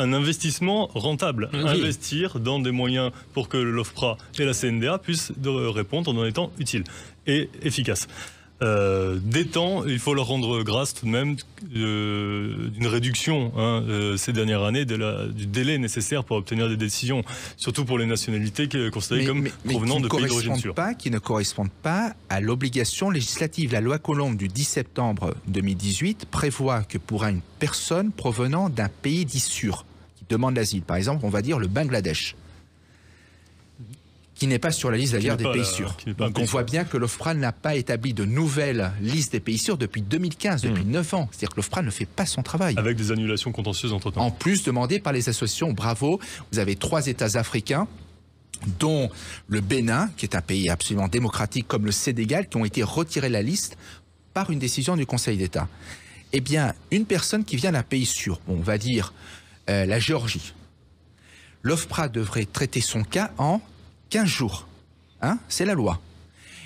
Speaker 4: un investissement rentable, investir dans des moyens pour que l'OFPRA et la CNDA puissent répondre en étant utiles et efficaces. Des temps, il faut leur rendre grâce tout de même d'une réduction ces dernières années du délai nécessaire pour obtenir des décisions, surtout pour les nationalités considérées comme provenant de pays d'origine sûre.
Speaker 3: Qui ne correspondent pas à l'obligation législative. La loi Colombe du 10 septembre 2018 prévoit que pour une personne provenant d'un pays dit sûr, qui demande l'asile, par exemple, on va dire le Bangladesh, qui n'est pas sur la liste d'ailleurs des pays sûrs. Donc on voit bien que l'OFPRA n'a pas établi de nouvelle liste des pays sûrs depuis 2015, depuis 9 ans. C'est-à-dire que l'OFPRA ne fait pas son travail.
Speaker 4: Avec des annulations contentieuses entre-temps.
Speaker 3: En plus, demandé par les associations, bravo, vous avez 3 États africains, dont le Bénin, qui est un pays absolument démocratique, comme le Sénégal, qui ont été retirés de la liste par une décision du Conseil d'État. Eh bien, une personne qui vient d'un pays sûr, on va dire la Géorgie, l'OFPRA devrait traiter son cas en 15 jours, c'est la loi.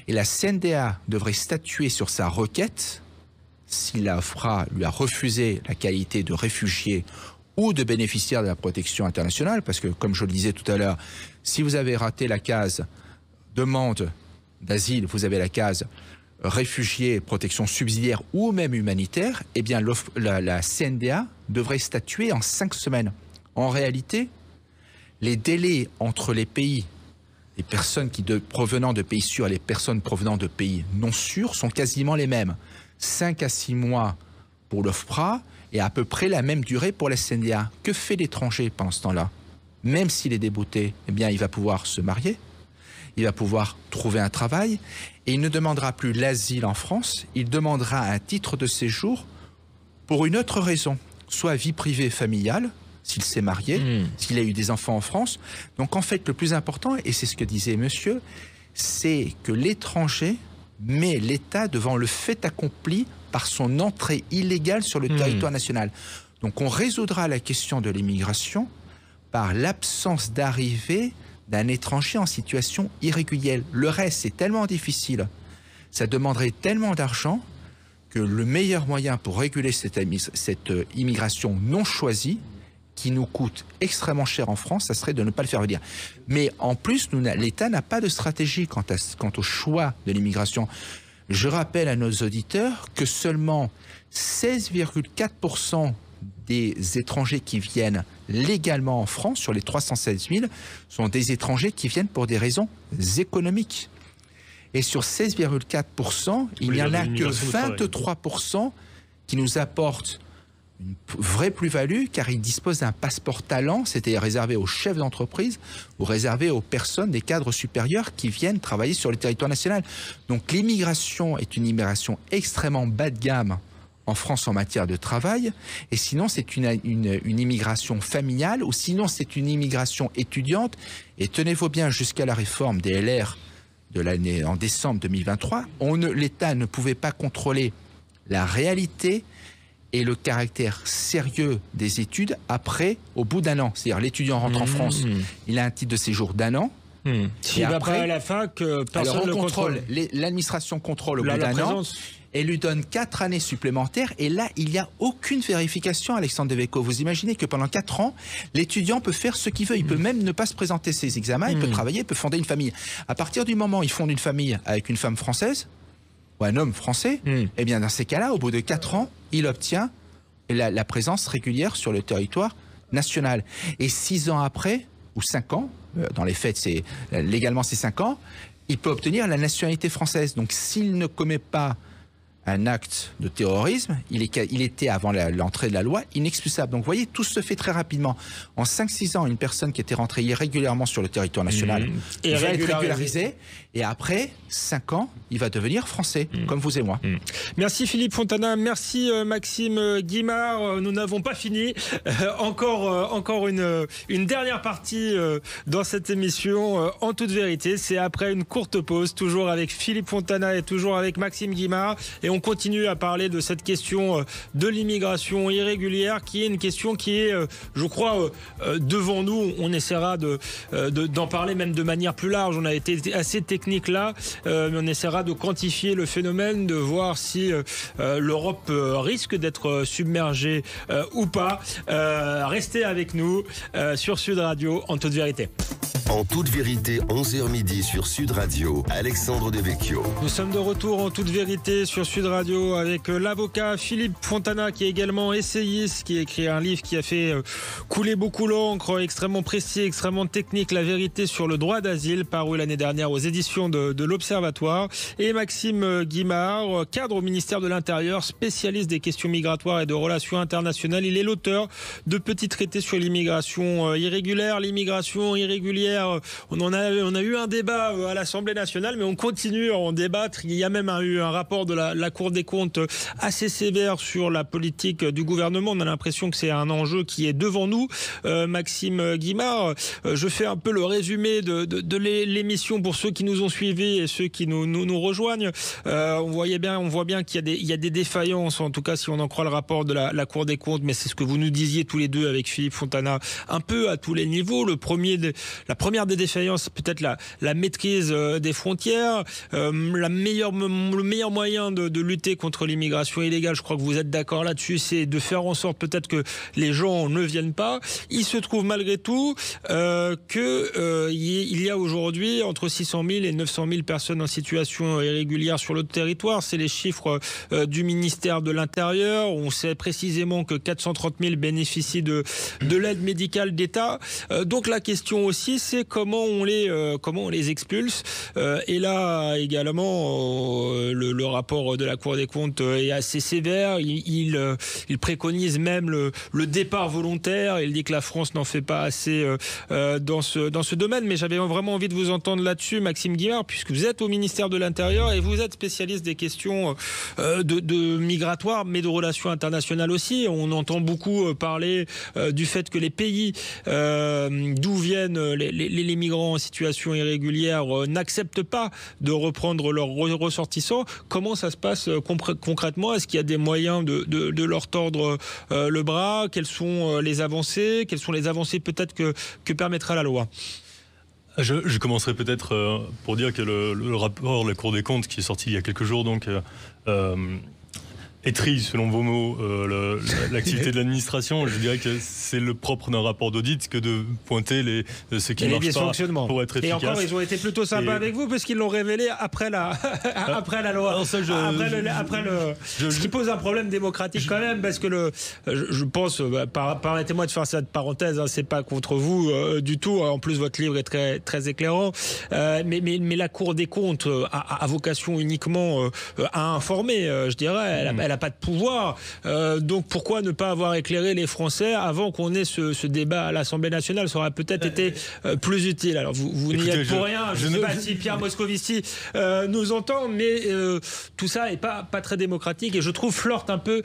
Speaker 3: Et la CNDA devrait statuer sur sa requête si l'OFPRA lui a refusé la qualité de réfugié ou de bénéficiaire de la protection internationale, parce que comme je le disais tout à l'heure, si vous avez raté la case demande d'asile, vous avez la case réfugié, protection subsidiaire ou même humanitaire, eh bien la CNDA devrait statuer en 5 semaines. En réalité, les délais entre les pays, les personnes provenant de pays sûrs et les personnes provenant de pays non sûrs sont quasiment les mêmes. 5 à 6 mois pour l'OFPRA et à peu près la même durée pour la CNDA. Que fait l'étranger pendant ce temps-là? Même s'il est débouté, eh bien, il va pouvoir se marier, il va pouvoir trouver un travail et il ne demandera plus l'asile en France, il demandera un titre de séjour pour une autre raison, soit vie privée familiale, s'il s'est marié, s'il a eu des enfants en France. Donc en fait, le plus important, et c'est ce que disait monsieur, c'est que l'étranger met l'État devant le fait accompli par son entrée illégale sur le territoire national. Donc on résoudra la question de l'immigration par l'absence d'arrivée d'un étranger en situation irrégulière. Le reste, c'est tellement difficile, ça demanderait tellement d'argent que le meilleur moyen pour réguler cette immigration non choisie, qui nous coûte extrêmement cher en France, ça serait de ne pas le faire venir. Mais en plus, l'État n'a pas de stratégie quant au choix de l'immigration. Je rappelle à nos auditeurs que seulement 16,4% des étrangers qui viennent légalement en France, sur les 316 000, sont des étrangers qui viennent pour des raisons économiques. Et sur 16,4%, il n'y en a que 23% qui nous apportent une vraie plus-value, car ils disposent d'un passeport talent, c'était réservé aux chefs d'entreprise ou réservé aux personnes des cadres supérieurs qui viennent travailler sur le territoire national. Donc l'immigration est une immigration extrêmement bas de gamme en France en matière de travail, et sinon c'est une immigration familiale, ou sinon c'est une immigration étudiante. Et tenez-vous bien, jusqu'à la réforme des LR de l'année en décembre 2023, l'État ne pouvait pas contrôler la réalité et le caractère sérieux des études au bout d'un an. C'est-à-dire l'étudiant rentre en France, il a un titre de séjour d'1 an.
Speaker 2: S'il va pas à la fac, personne ne le contrôle.
Speaker 3: L'administration contrôle au bout d'un an. Elle lui donne 4 années supplémentaires et là, il n'y a aucune vérification, Alexandre Devecchio. Vous imaginez que pendant 4 ans, l'étudiant peut faire ce qu'il veut. Il peut même ne pas se présenter ses examens, il peut travailler, il peut fonder une famille. À partir du moment où il fonde une famille avec une femme française ou un homme français, eh bien dans ces cas-là, au bout de 4 ans, il obtient la présence régulière sur le territoire national. Et 6 ans après, ou 5 ans, dans les faits, légalement c'est 5 ans, il peut obtenir la nationalité française. Donc s'il ne commet pas un acte de terrorisme, il était avant l'entrée de la loi inexpulsable. Donc vous voyez, tout se fait très rapidement. En 5-6 ans, une personne qui était rentrée irrégulièrement sur le territoire national va être régularisée. Et après 5 ans, il va devenir français, comme vous et moi.
Speaker 2: Merci Philippe Fontana, merci Maxime Guimard. Nous n'avons pas fini. Encore une dernière partie dans cette émission. En toute vérité, c'est après une courte pause, toujours avec Philippe Fontana et toujours avec Maxime Guimard. Et on continue à parler de cette question de l'immigration irrégulière, qui est une question qui est, je crois, devant nous. On essaiera d'en parler même de manière plus large. On a été assez technique là, mais on essaiera de quantifier le phénomène, de voir si l'Europe risque d'être submergée ou pas. Restez avec nous sur Sud Radio, en toute vérité.
Speaker 1: En toute vérité, 11h midi sur Sud Radio, Alexandre Devecchio.
Speaker 2: Nous sommes de retour en toute vérité sur Sud Radio avec l'avocat Philippe Fontana, qui est également essayiste, qui a écrit un livre qui a fait couler beaucoup l'encre, extrêmement précis, extrêmement technique, La vérité sur le droit d'asile, paru l'année dernière aux éditions de l'Observatoire. Et Maxime Guimard, cadre au ministère de l'Intérieur, spécialiste des questions migratoires et de relations internationales. Il est l'auteur de petits traités sur l'immigration irrégulière. L'immigration irrégulière, on a eu un débat à l'Assemblée nationale, mais on continue à en débattre. Il y a même eu un rapport de la Cour des comptes assez sévère sur la politique du gouvernement. On a l'impression que c'est un enjeu qui est devant nous. Maxime Guimard, je fais un peu le résumé de l'émission pour ceux qui nous ont suivis et ceux qui nous rejoignent. On voit bien qu'il y a des défaillances, en tout cas si on en croit le rapport de la Cour des comptes, mais c'est ce que vous nous disiez tous les deux avec Philippe Fontana, un peu à tous les niveaux. La première des défaillances, c'est peut-être la maîtrise des frontières, le meilleur moyen de lutter contre l'immigration illégale, je crois que vous êtes d'accord là-dessus, c'est de faire en sorte peut-être que les gens ne viennent pas. Il se trouve malgré tout qu'il y a aujourd'hui entre 600 000 et 900 000 personnes en situation irrégulière sur le territoire. C'est les chiffres du ministère de l'Intérieur. On sait précisément que 430 000 bénéficient de l'aide médicale d'État. Donc la question aussi, c'est comment on les expulse. Et là également, le rapport de la Cour des comptes est assez sévère. Il préconise même le départ volontaire. Il dit que la France n'en fait pas assez dans ce domaine. Mais j'avais vraiment envie de vous entendre là-dessus, Maxime Guimard, puisque vous êtes au ministère de l'Intérieur et vous êtes spécialiste des questions de migratoires, mais de relations internationales aussi. On entend beaucoup parler du fait que les pays d'où viennent les migrants en situation irrégulière n'acceptent pas de reprendre leurs ressortissants. Comment ça se passe concrètement? Est-ce qu'il y a des moyens de leur tordre le bras? Quelles sont les avancées? Quelles sont les avancées peut-être que permettra la loi?
Speaker 4: Je commencerai peut-être pour dire que le rapport de la Cour des comptes qui est sorti il y a quelques jours donc étrille, selon vos mots, l'activité de l'administration. Je dirais que c'est le propre d'un rapport d'audit que de pointer ce qui ne marche pas pour être efficace.
Speaker 2: Et encore, ils ont été plutôt sympas avec vous parce qu'ils l'ont révélé après la loi. Alors ça, ce qui pose un problème démocratique quand même, parce que je pense, permettez-moi de faire cette parenthèse, hein, c'est pas contre vous du tout. En plus, votre livre est très, très éclairant. Mais la Cour des comptes a vocation uniquement à informer, je dirais. Elle n'a pas de pouvoir. Donc pourquoi ne pas avoir éclairé les Français avant qu'on ait ce débat à l'Assemblée nationale? Ça aurait peut-être été plus utile. Alors vous n'y êtes pour rien. Je ne sais pas si Pierre Moscovici nous entend, mais tout ça n'est pas très démocratique et je trouve sointe un peu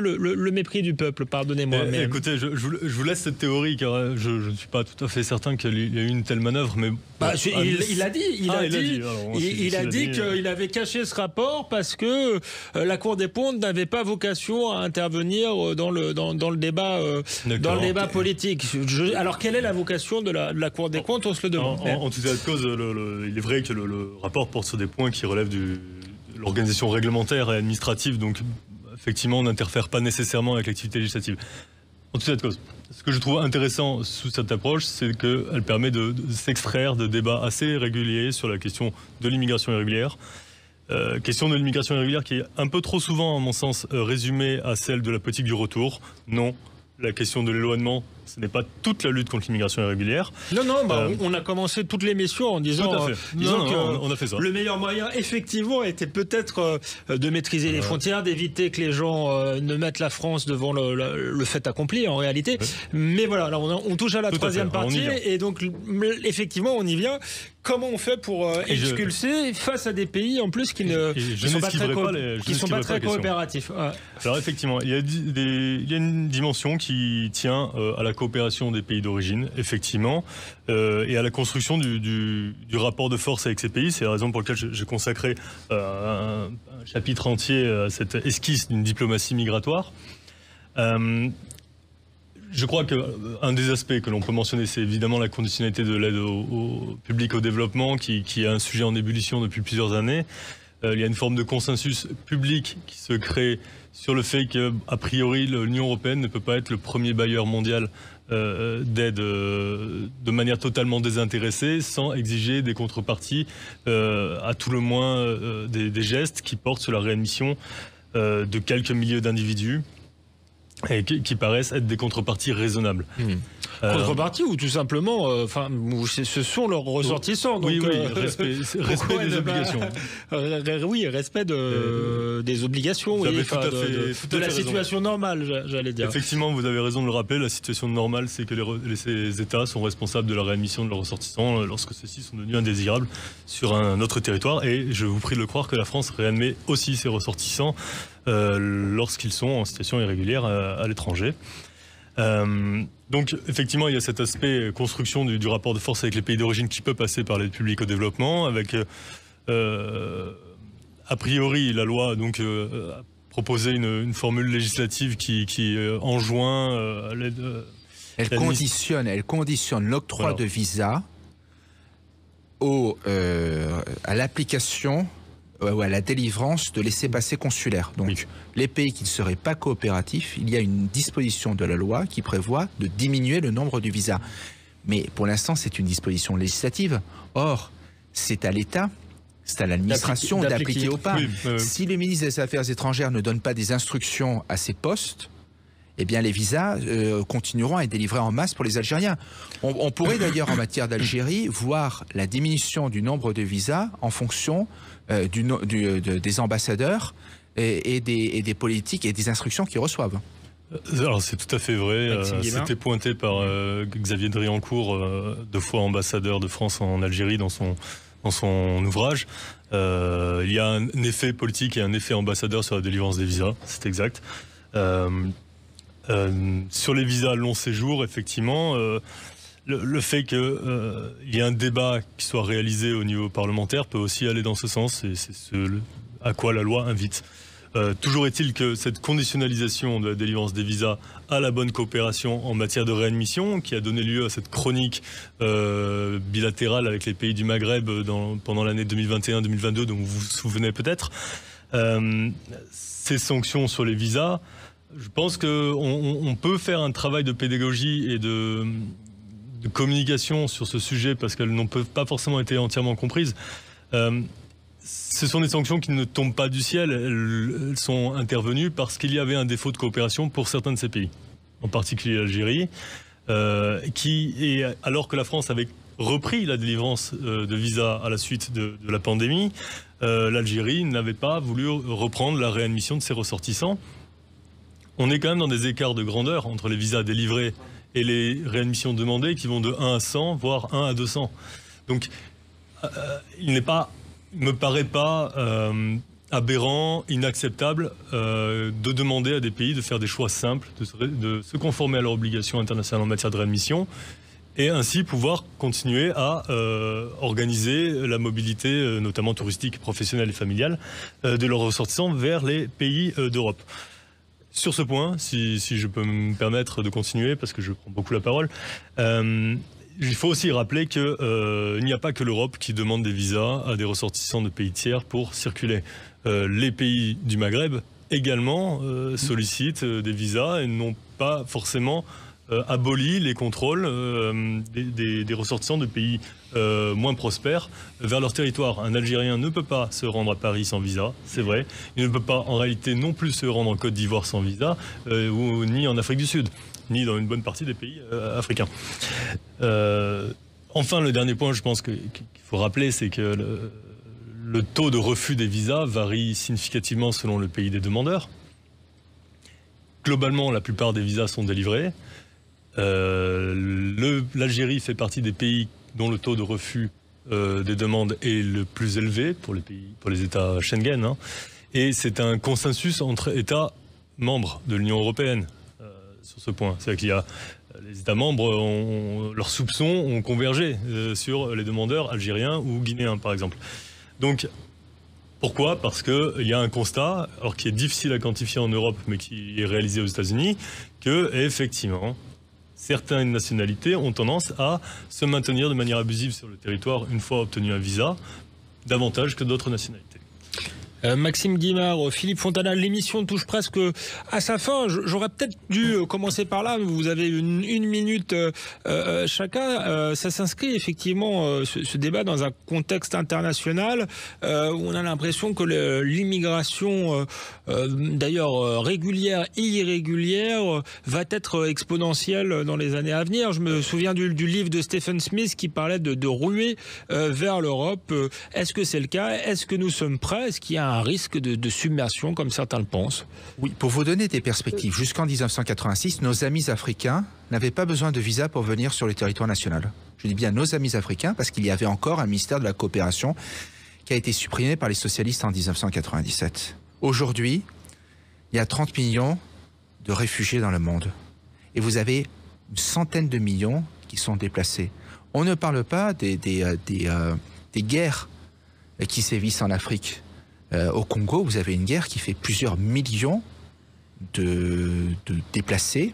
Speaker 2: le mépris du peuple. Pardonnez-moi.
Speaker 4: Écoutez, je vous laisse cette théorie car je ne suis pas tout à fait certain qu'il y a eu une telle manœuvre, mais
Speaker 2: il a dit qu'il avait caché ce rapport parce que la Cour des comptes n'avait pas vocation à intervenir dans le débat politique. Alors quelle est la vocation de la Cour des comptes? On se le demande.
Speaker 4: En tout état de cause, il est vrai que le rapport porte sur des points qui relèvent de l'organisation réglementaire et administrative, donc effectivement on n'interfère pas nécessairement avec l'activité législative. En tout état de cause, ce que je trouve intéressant sous cette approche, c'est qu'elle permet de s'extraire de débats assez réguliers sur la question de l'immigration irrégulière. Question de l'immigration irrégulière qui est un peu trop souvent, à mon sens, résumée à celle de la politique du retour. Non, la question de l'éloignement, ce n'est pas toute la lutte contre l'immigration irrégulière.
Speaker 2: Non, on a commencé toute l'émission en disant,
Speaker 4: on a fait ça.
Speaker 2: Le meilleur moyen, effectivement, était peut-être de maîtriser les frontières, d'éviter que les gens ne mettent la France devant le fait accompli, en réalité. Ouais. Mais voilà, là, on touche à la troisième partie, et donc, effectivement, on y vient. Comment on fait pour expulser face à des pays, en plus, qui ne sont pas très coopératifs? Ouais.
Speaker 4: Alors, effectivement, il y a une dimension qui tient à la coopération des pays d'origine, effectivement, et à la construction du rapport de force avec ces pays. C'est la raison pour laquelle j'ai consacré un chapitre entier à cette esquisse d'une diplomatie migratoire. Je crois qu'un des aspects que l'on peut mentionner, c'est évidemment la conditionnalité de l'aide au public au développement, qui est un sujet en ébullition depuis plusieurs années. Il y a une forme de consensus public qui se crée sur le fait qu'a priori l'Union européenne ne peut pas être le premier bailleur mondial d'aide de manière totalement désintéressée, sans exiger des contreparties, à tout le moins des gestes qui portent sur la réadmission de quelques milliers d'individus et qui paraissent être des contreparties raisonnables.
Speaker 2: Contrepartie ou tout simplement, ce sont leurs ressortissants. Donc,
Speaker 4: respect des obligations.
Speaker 2: Oui, respect des obligations, de la situation normale, j'allais dire.
Speaker 4: Effectivement, vous avez raison de le rappeler, la situation normale, c'est que ces États sont responsables de la réadmission de leurs ressortissants lorsque ceux-ci sont devenus indésirables sur un autre territoire. Et je vous prie de le croire que la France réadmet aussi ses ressortissants lorsqu'ils sont en situation irrégulière à l'étranger. Donc effectivement il y a cet aspect construction du rapport de force avec les pays d'origine qui peut passer par l'aide publique au développement avec a priori la loi donc a proposé une formule législative qui enjoint l'aide.
Speaker 3: Elle conditionne l'octroi de visa à l'application ou à la délivrance de laissez-passer consulaires. Donc, les pays qui ne seraient pas coopératifs, il y a une disposition de la loi qui prévoit de diminuer le nombre de visas. Mais pour l'instant, c'est une disposition législative. Or, c'est à l'État, c'est à l'administration d'appliquer ou pas. Si le ministre des Affaires étrangères ne donne pas des instructions à ses postes, eh bien les visas continueront à être délivrés en masse pour les Algériens. On pourrait d'ailleurs, en matière d'Algérie, voir la diminution du nombre de visas en fonction des ambassadeurs et des politiques et des instructions qu'ils reçoivent.
Speaker 4: Alors c'est tout à fait vrai. C'était pointé par Xavier Driancourt, 2 fois ambassadeur de France en Algérie dans son ouvrage. Il y a un effet politique et un effet ambassadeur sur la délivrance des visas, c'est exact. Sur les visas long séjour, effectivement, le fait qu'il y ait un débat qui soit réalisé au niveau parlementaire peut aussi aller dans ce sens, et c'est ce à quoi la loi invite. Toujours est-il que cette conditionnalisation de la délivrance des visas à la bonne coopération en matière de réadmission, qui a donné lieu à cette chronique bilatérale avec les pays du Maghreb pendant l'année 2021-2022, dont vous vous souvenez peut-être, ces sanctions sur les visas, je pense qu'on peut faire un travail de pédagogie et de communication sur ce sujet parce qu'elles n'ont pas forcément été entièrement comprises. Ce sont des sanctions qui ne tombent pas du ciel, elles sont intervenues parce qu'il y avait un défaut de coopération pour certains de ces pays, en particulier l'Algérie, alors que la France avait repris la délivrance de visas à la suite de la pandémie, l'Algérie n'avait pas voulu reprendre la réadmission de ses ressortissants. On est quand même dans des écarts de grandeur entre les visas délivrés et les réadmissions demandées qui vont de 1 à 100, voire 1 à 200. Donc, il me paraît pas aberrant, inacceptable de demander à des pays de faire des choix simples, de se conformer à leurs obligations internationales en matière de réadmission et ainsi pouvoir continuer à organiser la mobilité, notamment touristique, professionnelle et familiale, de leurs ressortissants vers les pays d'Europe. Sur ce point, si je peux me permettre de continuer, parce que je prends beaucoup la parole, il faut aussi rappeler qu'il n'y a pas que l'Europe qui demande des visas à des ressortissants de pays tiers pour circuler. Les pays du Maghreb également sollicitent des visas et n'ont pas forcément aboli les contrôles des ressortissants de pays moins prospères vers leur territoire. Un Algérien ne peut pas se rendre à Paris sans visa, c'est vrai. Il ne peut pas en réalité non plus se rendre en Côte d'Ivoire sans visa, ni en Afrique du Sud, ni dans une bonne partie des pays africains. Enfin, le dernier point, je pense qu'il faut rappeler, c'est que le taux de refus des visas varie significativement selon le pays des demandeurs. Globalement, la plupart des visas sont délivrés. L'Algérie fait partie des pays dont le taux de refus des demandes est le plus élevé pour les États Schengen. Hein. Et c'est un consensus entre États membres de l'Union européenne sur ce point. C'est-à-dire qu'il y a les États membres, leurs soupçons ont convergé sur les demandeurs algériens ou guinéens, par exemple. Donc, pourquoi ? Parce qu'il y a un constat, alors qui est difficile à quantifier en Europe, mais qui est réalisé aux États-Unis, que effectivement, certaines nationalités ont tendance à se maintenir de manière abusive sur le territoire une fois obtenu un visa, davantage que d'autres nationalités.
Speaker 2: Maxime Guimard, Philippe Fontana, l'émission touche presque à sa fin. J'aurais peut-être dû commencer par là. Vous avez une minute chacun. Ça s'inscrit effectivement, ce débat, dans un contexte international où on a l'impression que l'immigration, d'ailleurs régulière et irrégulière, va être exponentielle dans les années à venir. Je me souviens du livre de Stephen Smith qui parlait de ruée vers l'Europe. Est-ce que c'est le cas ? Est-ce que nous sommes prêts ? Est-ce qu'il y a un risque de submersion, comme certains le pensent?
Speaker 3: Oui, pour vous donner des perspectives, jusqu'en 1986, nos amis africains n'avaient pas besoin de visa pour venir sur le territoire national. Je dis bien nos amis africains, parce qu'il y avait encore un ministère de la coopération qui a été supprimé par les socialistes en 1997. Aujourd'hui, il y a 30 millions de réfugiés dans le monde. Et vous avez une centaine de millions qui sont déplacés. On ne parle pas des guerres qui sévissent en Afrique. Au Congo, vous avez une guerre qui fait plusieurs millions de déplacés,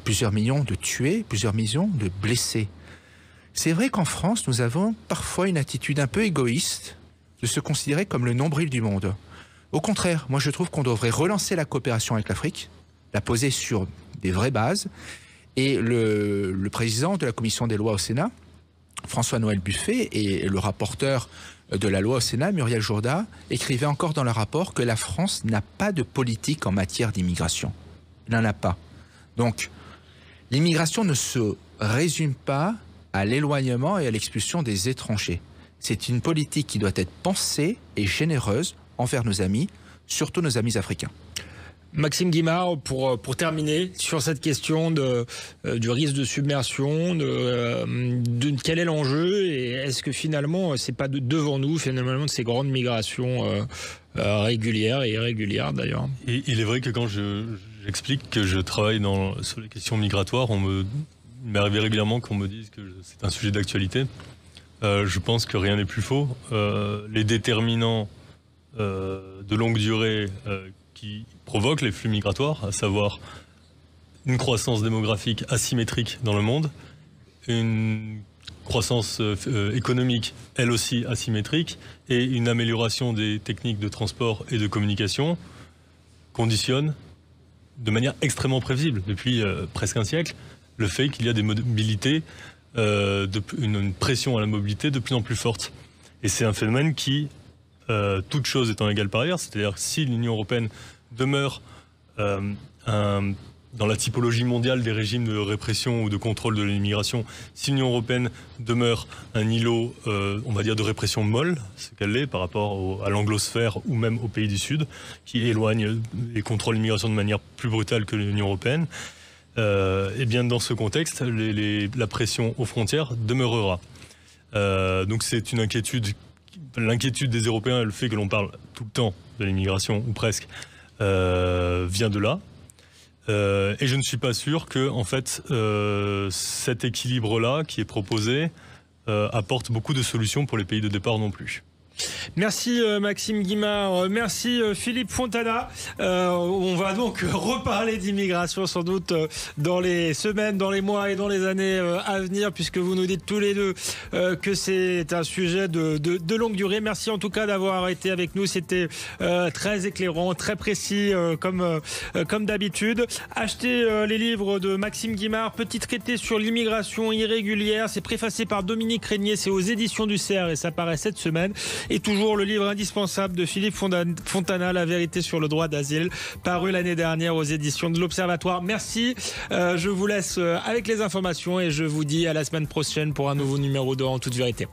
Speaker 3: plusieurs millions de tués, plusieurs millions de blessés. C'est vrai qu'en France, nous avons parfois une attitude un peu égoïste de se considérer comme le nombril du monde. Au contraire, moi je trouve qu'on devrait relancer la coopération avec l'Afrique, la poser sur des vraies bases. Et le président de la commission des lois au Sénat, François-Noël Buffet, et le rapporteur de la loi au Sénat, Muriel Jourda, écrivaient encore dans leur rapport que la France n'a pas de politique en matière d'immigration. Elle n'en a pas. Donc, l'immigration ne se résume pas à l'éloignement et à l'expulsion des étrangers. C'est une politique qui doit être pensée et généreuse envers nos amis, surtout nos amis africains.
Speaker 2: Maxime Guimard, pour terminer sur cette question du risque de submersion, quel est l'enjeu et est-ce que finalement c'est pas devant nous finalement de ces grandes migrations régulières et irrégulières d'ailleurs?
Speaker 4: Et il est vrai que quand j'explique que je travaille sur les questions migratoires, il m'est arrivé régulièrement qu'on me dise que c'est un sujet d'actualité. Je pense que rien n'est plus faux. Les déterminants de longue durée qui provoquent les flux migratoires, à savoir une croissance démographique asymétrique dans le monde, une croissance économique, elle aussi asymétrique, et une amélioration des techniques de transport et de communication, conditionnent de manière extrêmement prévisible, depuis presque un siècle, le fait qu'il y a des mobilités, une pression à la mobilité de plus en plus forte. Et c'est un phénomène qui, toute chose étant égale par ailleurs, c'est-à-dire si l'Union européenne demeure dans la typologie mondiale des régimes de répression ou de contrôle de l'immigration, si l'Union européenne demeure un îlot, on va dire, de répression molle, ce qu'elle est par rapport à l'anglosphère ou même aux pays du Sud, qui éloignent et contrôlent l'immigration de manière plus brutale que l'Union européenne, et bien dans ce contexte, la pression aux frontières demeurera. Donc c'est une inquiétude. L'inquiétude des Européens, le fait que l'on parle tout le temps de l'immigration, ou presque, vient de là. Et je ne suis pas sûr que, en fait, cet équilibre-là qui est proposé apporte beaucoup de solutions pour les pays de départ non plus.
Speaker 2: Merci Maxime Guimard, merci Philippe Fontana. On va donc reparler d'immigration sans doute dans les semaines, dans les mois et dans les années à venir, puisque vous nous dites tous les deux que c'est un sujet de longue durée. Merci en tout cas d'avoir été avec nous. C'était très éclairant, très précis comme d'habitude. Achetez les livres de Maxime Guimard, petit traité sur l'immigration irrégulière. C'est préfacé par Dominique Régnier, c'est aux éditions du CERF et ça paraît cette semaine. Et toujours le livre indispensable de Philippe Fontana, La vérité sur le droit d'asile, paru l'année dernière aux éditions de l'Observatoire. Merci. Je vous laisse avec les informations et je vous dis à la semaine prochaine pour un nouveau numéro de En toute vérité.